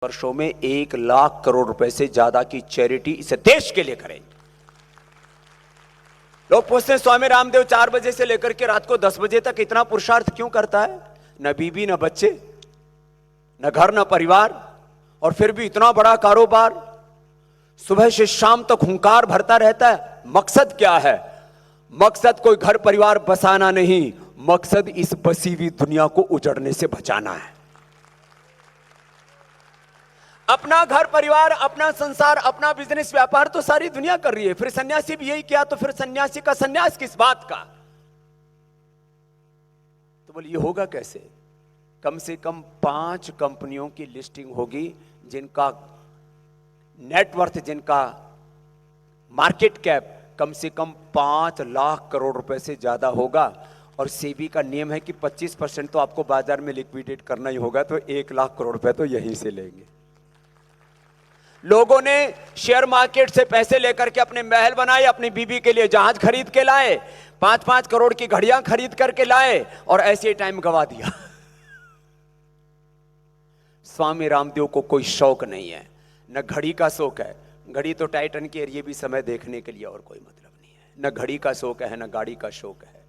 वर्षों में 1 लाख करोड़ रुपए से ज्यादा की चैरिटी इस देश के लिए करेंगे। लोग पूछते हैं स्वामी रामदेव 4 बजे से लेकर के रात को 10 बजे तक इतना पुरुषार्थ क्यों करता है? न बीबी, न बच्चे, न घर, न परिवार, और फिर भी इतना बड़ा कारोबार, सुबह से शाम तक हुंकार भरता रहता है। मकसद क्या है? मकसद कोई घर परिवार बसाना नहीं, मकसद इस बसी हुई दुनिया को उजड़ने से बचाना है। अपना घर परिवार, अपना संसार, अपना बिजनेस, व्यापार तो सारी दुनिया कर रही है। फिर सन्यासी भी यही किया, तो फिर सन्यासी का सन्यास किस बात का? तो बोले ये होगा कैसे? कम से कम 5 कंपनियों की लिस्टिंग होगी जिनका नेटवर्थ, जिनका मार्केट कैप कम से कम 5 लाख करोड़ रुपए से ज्यादा होगा। और सेबी का नियम है कि 25% तो आपको बाजार में लिक्विडेट करना ही होगा, तो 1 लाख करोड़ रुपए तो यहीं से लेंगे। लोगों ने शेयर मार्केट से पैसे लेकर के अपने महल बनाए, अपनी बीबी के लिए जहाज खरीद के लाए, 5-5 करोड़ की घड़ियां खरीद करके लाए, और ऐसे ही टाइम गवा दिया। स्वामी रामदेव को कोई शौक नहीं है, न घड़ी का शौक है। घड़ी तो टाइटन की, ये भी समय देखने के लिए, और कोई मतलब नहीं है। न घड़ी का शौक है, न गाड़ी का शौक है,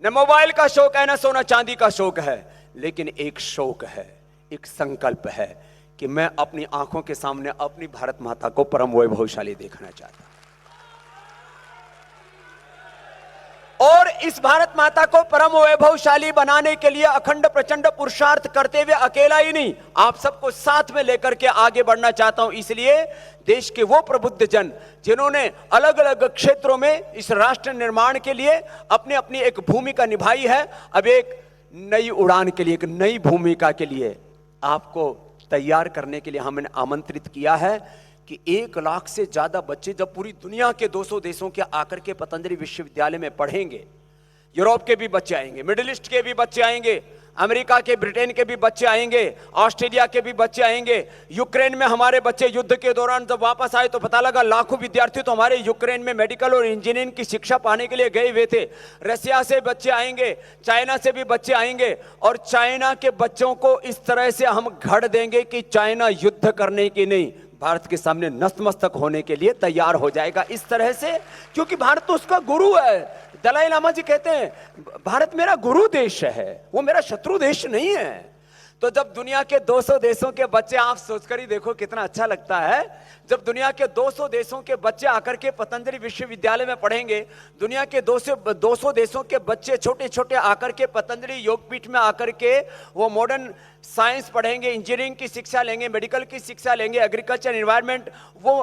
न मोबाइल का शौक है, न सोना चांदी का शौक है। लेकिन एक शौक है, एक संकल्प है कि मैं अपनी आंखों के सामने अपनी भारत माता को परम वैभवशाली देखना चाहता हूं। और इस भारत माता को परम वैभवशाली बनाने के लिए अखंड प्रचंड पुरुषार्थ करते हुए अकेला ही नहीं, आप सबको साथ में लेकर के आगे बढ़ना चाहता हूं। इसलिए देश के वो प्रबुद्ध जन जिन्होंने अलग अलग क्षेत्रों में इस राष्ट्र निर्माण के लिए अपनी अपनी एक भूमिका निभाई है, अब एक नई उड़ान के लिए, एक नई भूमिका के लिए आपको तैयार करने के लिए हमने आमंत्रित किया है कि 1 लाख से ज्यादा बच्चे जब पूरी दुनिया के 200 देशों के आकर के पतंजलि विश्वविद्यालय में पढ़ेंगे, यूरोप के भी बच्चे आएंगे, मिडिल ईस्ट के भी बच्चे आएंगे, अमेरिका के, ब्रिटेन के भी बच्चे आएंगे, ऑस्ट्रेलिया के भी बच्चे आएंगे। यूक्रेन में हमारे बच्चे युद्ध के दौरान जब वापस आए तो पता लगा लाखों विद्यार्थी तो हमारे यूक्रेन में मेडिकल और इंजीनियरिंग की शिक्षा पाने के लिए गए हुए थे। रसिया से बच्चे आएंगे, चाइना से भी बच्चे आएंगे, और चाइना के बच्चों को इस तरह से हम घड़ देंगे कि चाइना युद्ध करने की नहीं, भारत के सामने नतमस्तक होने के लिए तैयार हो जाएगा। इस तरह से, क्योंकि भारत तो उसका गुरु है। दलाई लामा जी कहते हैं भारत मेरा गुरु देश है, वो मेरा शत्रु देश नहीं है। तो जब दुनिया के 200 देशों के बच्चे, आप सोचकर ही देखो कितना अच्छा लगता है, जब दुनिया के 200 देशों के बच्चे आकर के पतंजलि विश्वविद्यालय में पढ़ेंगे, दुनिया के 200 देशों के बच्चे छोटे छोटे आकर के पतंजलि योगपीठ में आकर के वो मॉडर्न साइंस पढ़ेंगे, इंजीनियरिंग की शिक्षा लेंगे, मेडिकल की शिक्षा लेंगे, एग्रीकल्चर, एनवायरमेंट, वो